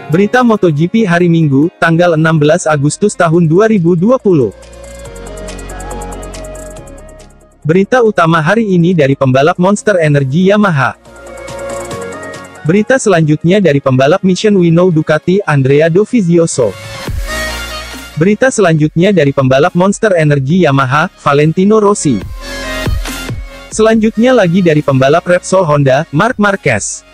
Berita MotoGP hari Minggu, tanggal 16 Agustus tahun 2020. Berita utama hari ini dari pembalap Monster Energy Yamaha. Berita selanjutnya dari pembalap Mission Winnow Ducati, Andrea Dovizioso. Berita selanjutnya dari pembalap Monster Energy Yamaha, Valentino Rossi. Selanjutnya lagi dari pembalap Repsol Honda, Marc Marquez.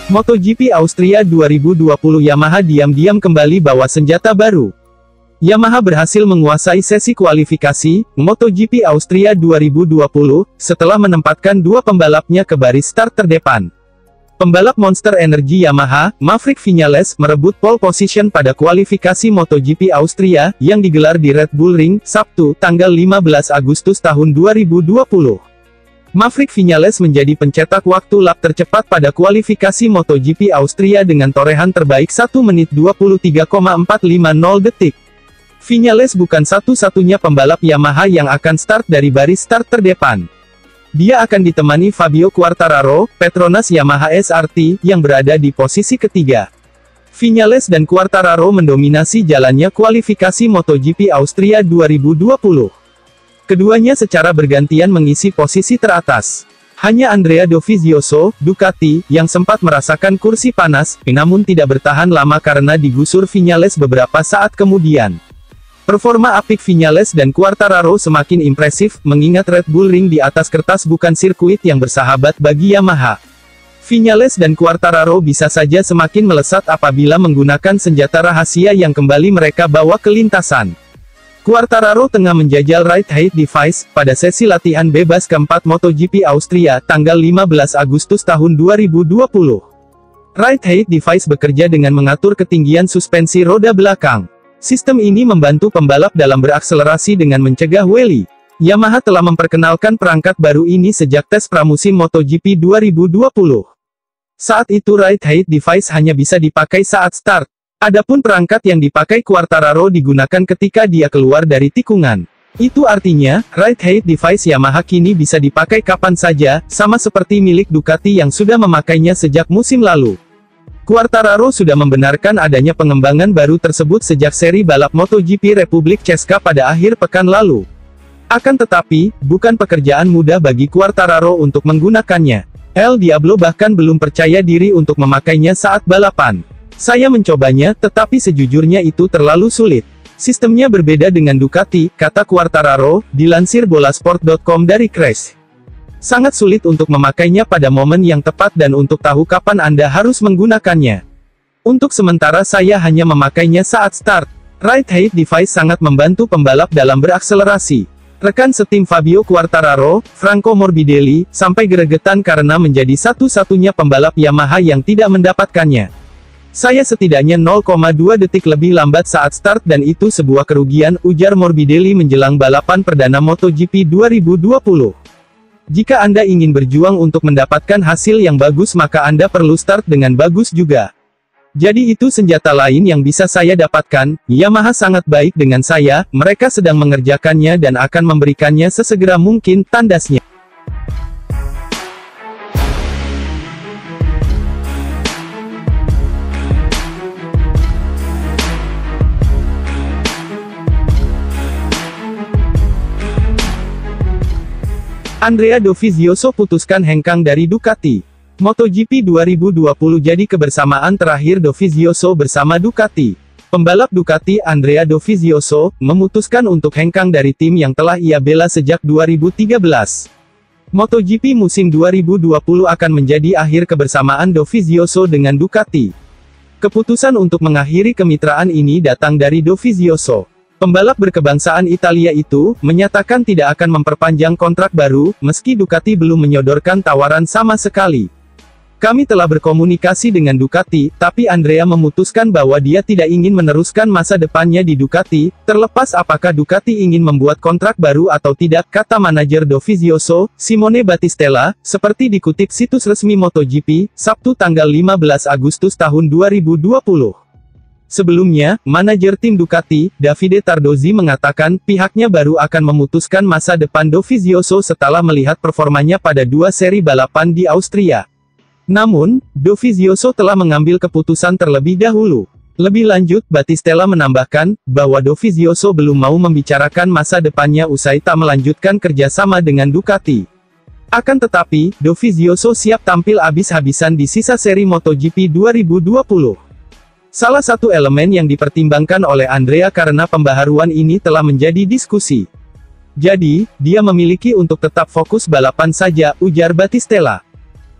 MotoGP Austria 2020 Yamaha diam-diam kembali bawa senjata baru. Yamaha berhasil menguasai sesi kualifikasi MotoGP Austria 2020, setelah menempatkan dua pembalapnya ke baris start terdepan. Pembalap Monster Energy Yamaha, Maverick Viñales, merebut pole position pada kualifikasi MotoGP Austria, yang digelar di Red Bull Ring, Sabtu, tanggal 15 Agustus tahun 2020. Maverick Viñales menjadi pencetak waktu lap tercepat pada kualifikasi MotoGP Austria dengan torehan terbaik 1 menit 23,450 detik. Viñales bukan satu-satunya pembalap Yamaha yang akan start dari baris start terdepan. Dia akan ditemani Fabio Quartararo, Petronas Yamaha SRT, yang berada di posisi ketiga. Viñales dan Quartararo mendominasi jalannya kualifikasi MotoGP Austria 2020. Keduanya secara bergantian mengisi posisi teratas. Hanya Andrea Dovizioso, Ducati, yang sempat merasakan kursi panas, namun tidak bertahan lama karena digusur Viñales beberapa saat kemudian. Performa apik Viñales dan Quartararo semakin impresif, mengingat Red Bull Ring di atas kertas bukan sirkuit yang bersahabat bagi Yamaha. Viñales dan Quartararo bisa saja semakin melesat apabila menggunakan senjata rahasia yang kembali mereka bawa ke lintasan. Quartararo tengah menjajal Ride Height Device, pada sesi latihan bebas keempat MotoGP Austria, tanggal 15 Agustus tahun 2020. Ride Height Device bekerja dengan mengatur ketinggian suspensi roda belakang. Sistem ini membantu pembalap dalam berakselerasi dengan mencegah wheelie. Yamaha telah memperkenalkan perangkat baru ini sejak tes pramusim MotoGP 2020. Saat itu Ride Height Device hanya bisa dipakai saat start. Adapun perangkat yang dipakai Quartararo digunakan ketika dia keluar dari tikungan. Itu artinya, Ride Height Device Yamaha kini bisa dipakai kapan saja, sama seperti milik Ducati yang sudah memakainya sejak musim lalu. Quartararo sudah membenarkan adanya pengembangan baru tersebut sejak seri balap MotoGP Republik Česka pada akhir pekan lalu. Akan tetapi, bukan pekerjaan mudah bagi Quartararo untuk menggunakannya. El Diablo bahkan belum percaya diri untuk memakainya saat balapan. Saya mencobanya, tetapi sejujurnya itu terlalu sulit. Sistemnya berbeda dengan Ducati, kata Quartararo, dilansir bolasport.com dari Crash. Sangat sulit untuk memakainya pada momen yang tepat dan untuk tahu kapan Anda harus menggunakannya. Untuk sementara saya hanya memakainya saat start. Ride Height Device sangat membantu pembalap dalam berakselerasi. Rekan setim Fabio Quartararo, Franco Morbidelli, sampai geregetan karena menjadi satu-satunya pembalap Yamaha yang tidak mendapatkannya. Saya setidaknya 0,2 detik lebih lambat saat start dan itu sebuah kerugian, ujar Morbidelli menjelang balapan perdana MotoGP 2020. Jika Anda ingin berjuang untuk mendapatkan hasil yang bagus maka Anda perlu start dengan bagus juga. Jadi itu senjata lain yang bisa saya dapatkan. Yamaha sangat baik dengan saya, mereka sedang mengerjakannya dan akan memberikannya sesegera mungkin, tandasnya. Andrea Dovizioso putuskan hengkang dari Ducati. MotoGP 2020 jadi kebersamaan terakhir Dovizioso bersama Ducati. Pembalap Ducati Andrea Dovizioso memutuskan untuk hengkang dari tim yang telah ia bela sejak 2013. MotoGP musim 2020 akan menjadi akhir kebersamaan Dovizioso dengan Ducati. Keputusan untuk mengakhiri kemitraan ini datang dari Dovizioso. Pembalap berkebangsaan Italia itu menyatakan tidak akan memperpanjang kontrak baru, meski Ducati belum menyodorkan tawaran sama sekali. Kami telah berkomunikasi dengan Ducati, tapi Andrea memutuskan bahwa dia tidak ingin meneruskan masa depannya di Ducati, terlepas apakah Ducati ingin membuat kontrak baru atau tidak, kata manajer Dovizioso, Simone Battistella, seperti dikutip situs resmi MotoGP, Sabtu tanggal 15 Agustus tahun 2020. Sebelumnya, manajer tim Ducati, Davide Tardozzi mengatakan pihaknya baru akan memutuskan masa depan Dovizioso setelah melihat performanya pada 2 seri balapan di Austria. Namun, Dovizioso telah mengambil keputusan terlebih dahulu. Lebih lanjut, Battistella menambahkan bahwa Dovizioso belum mau membicarakan masa depannya usai tak melanjutkan kerjasama dengan Ducati. Akan tetapi, Dovizioso siap tampil habis-habisan di sisa seri MotoGP 2020. Salah satu elemen yang dipertimbangkan oleh Andrea karena pembaharuan ini telah menjadi diskusi. Jadi, dia memiliki untuk tetap fokus balapan saja, ujar Battistella.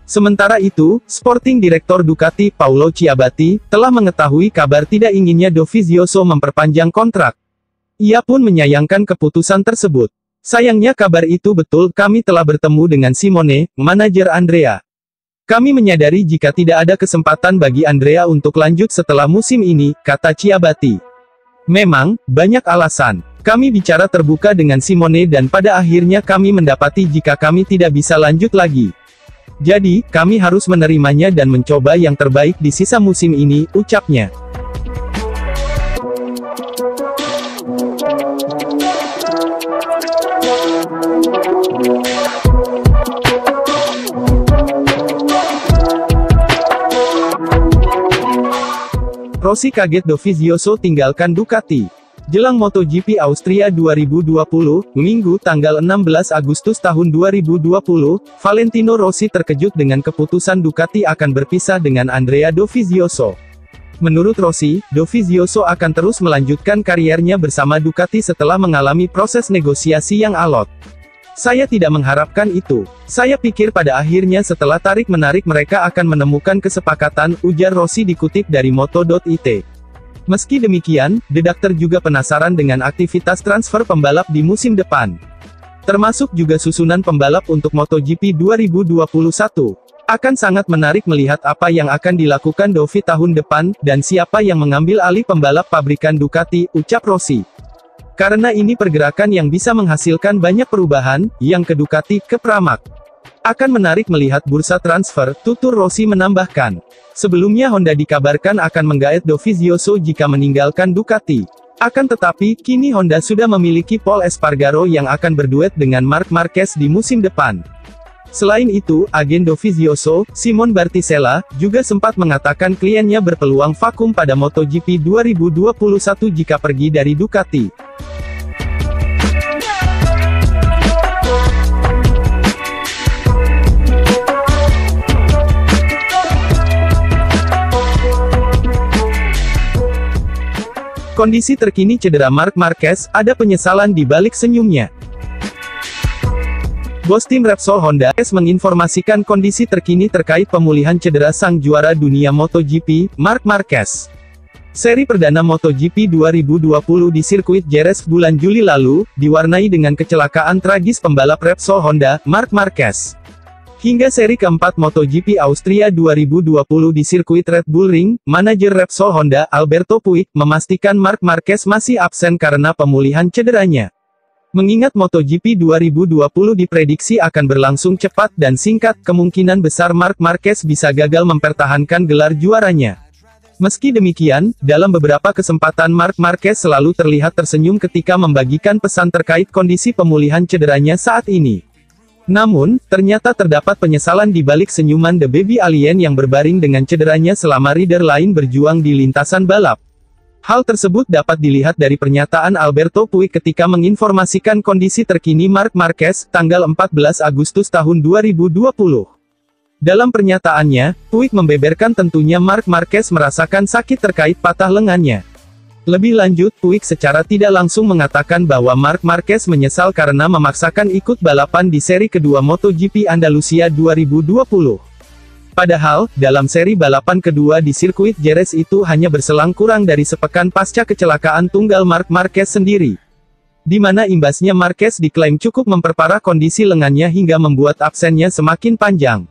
Sementara itu, Sporting Direktor Ducati, Paolo Ciabatti, telah mengetahui kabar tidak inginnya Dovizioso memperpanjang kontrak. Ia pun menyayangkan keputusan tersebut. Sayangnya kabar itu betul, kami telah bertemu dengan Simone, manajer Andrea. Kami menyadari jika tidak ada kesempatan bagi Andrea untuk lanjut setelah musim ini, kata Ciabatti. Memang, banyak alasan. Kami bicara terbuka dengan Simone dan pada akhirnya kami mendapati jika kami tidak bisa lanjut lagi. Jadi, kami harus menerimanya dan mencoba yang terbaik di sisa musim ini, ucapnya. Rossi kaget Dovizioso tinggalkan Ducati. Jelang MotoGP Austria 2020, Minggu tanggal 16 Agustus tahun 2020, Valentino Rossi terkejut dengan keputusan Ducati akan berpisah dengan Andrea Dovizioso. Menurut Rossi, Dovizioso akan terus melanjutkan kariernya bersama Ducati setelah mengalami proses negosiasi yang alot. Saya tidak mengharapkan itu. Saya pikir pada akhirnya setelah tarik-menarik mereka akan menemukan kesepakatan, ujar Rossi dikutip dari Moto.it. Meski demikian, The Doctor juga penasaran dengan aktivitas transfer pembalap di musim depan. Termasuk juga susunan pembalap untuk MotoGP 2021. Akan sangat menarik melihat apa yang akan dilakukan Dovi tahun depan, dan siapa yang mengambil alih pembalap pabrikan Ducati, ucap Rossi. Karena ini pergerakan yang bisa menghasilkan banyak perubahan, yang ke Ducati, ke Pramac. Akan menarik melihat bursa transfer, tutur Rossi menambahkan. Sebelumnya Honda dikabarkan akan menggaet Dovizioso jika meninggalkan Ducati. Akan tetapi, kini Honda sudah memiliki Pol Espargaro yang akan berduet dengan Marc Marquez di musim depan. Selain itu, agen Dovizioso, Simon Barticella, juga sempat mengatakan kliennya berpeluang vakum pada MotoGP 2021 jika pergi dari Ducati. Kondisi terkini cedera Marc Marquez, ada penyesalan di balik senyumnya. Bos tim Repsol Honda, menginformasikan kondisi terkini terkait pemulihan cedera sang juara dunia MotoGP, Marc Marquez. Seri perdana MotoGP 2020 di sirkuit Jerez bulan Juli lalu, diwarnai dengan kecelakaan tragis pembalap Repsol Honda, Marc Marquez. Hingga seri keempat MotoGP Austria 2020 di sirkuit Red Bull Ring, manajer Repsol Honda, Alberto Puig, memastikan Marc Marquez masih absen karena pemulihan cederanya. Mengingat MotoGP 2020 diprediksi akan berlangsung cepat dan singkat, kemungkinan besar Marc Marquez bisa gagal mempertahankan gelar juaranya. Meski demikian, dalam beberapa kesempatan Marc Marquez selalu terlihat tersenyum ketika membagikan pesan terkait kondisi pemulihan cederanya saat ini. Namun, ternyata terdapat penyesalan di balik senyuman The Baby Alien yang berbaring dengan cederanya selama rider lain berjuang di lintasan balap. Hal tersebut dapat dilihat dari pernyataan Alberto Puig ketika menginformasikan kondisi terkini Marc Marquez, tanggal 14 Agustus tahun 2020. Dalam pernyataannya, Puig membeberkan tentunya Marc Marquez merasakan sakit terkait patah lengannya. Lebih lanjut, Puig secara tidak langsung mengatakan bahwa Marc Marquez menyesal karena memaksakan ikut balapan di seri kedua MotoGP Andalusia 2020. Padahal, dalam seri balapan kedua di sirkuit Jerez itu hanya berselang kurang dari sepekan pasca kecelakaan tunggal Marc Marquez sendiri. Di mana imbasnya Marquez diklaim cukup memperparah kondisi lengannya hingga membuat absennya semakin panjang.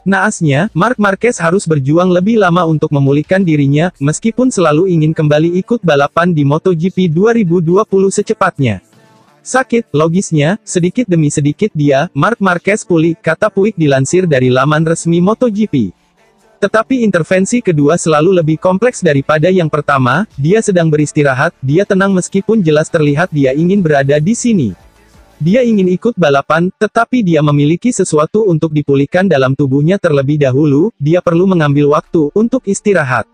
Naasnya, Marc Marquez harus berjuang lebih lama untuk memulihkan dirinya, meskipun selalu ingin kembali ikut balapan di MotoGP 2020 secepatnya. Sakit, logisnya, sedikit demi sedikit Marc Marquez pulih, kata Puig dilansir dari laman resmi MotoGP. Tetapi intervensi kedua selalu lebih kompleks daripada yang pertama. Dia sedang beristirahat, dia tenang meskipun jelas terlihat dia ingin berada di sini. Dia ingin ikut balapan, tetapi dia memiliki sesuatu untuk dipulihkan dalam tubuhnya terlebih dahulu. Dia perlu mengambil waktu untuk istirahat.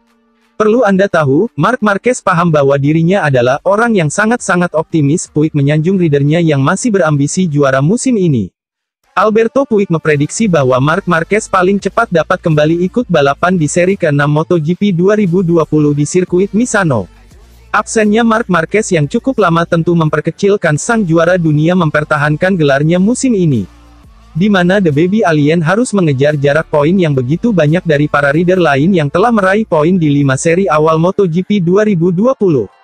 Perlu Anda tahu, Marc Marquez paham bahwa dirinya adalah orang yang sangat-sangat optimis. Puig menyanjung ridernya yang masih berambisi juara musim ini. Alberto Puig memprediksi bahwa Marc Marquez paling cepat dapat kembali ikut balapan di seri ke-6 MotoGP 2020 di sirkuit Misano. Absennya Marc Marquez yang cukup lama tentu memperkecilkan sang juara dunia mempertahankan gelarnya musim ini. Di mana The Baby Alien harus mengejar jarak poin yang begitu banyak dari para rider lain yang telah meraih poin di 5 seri awal MotoGP 2020.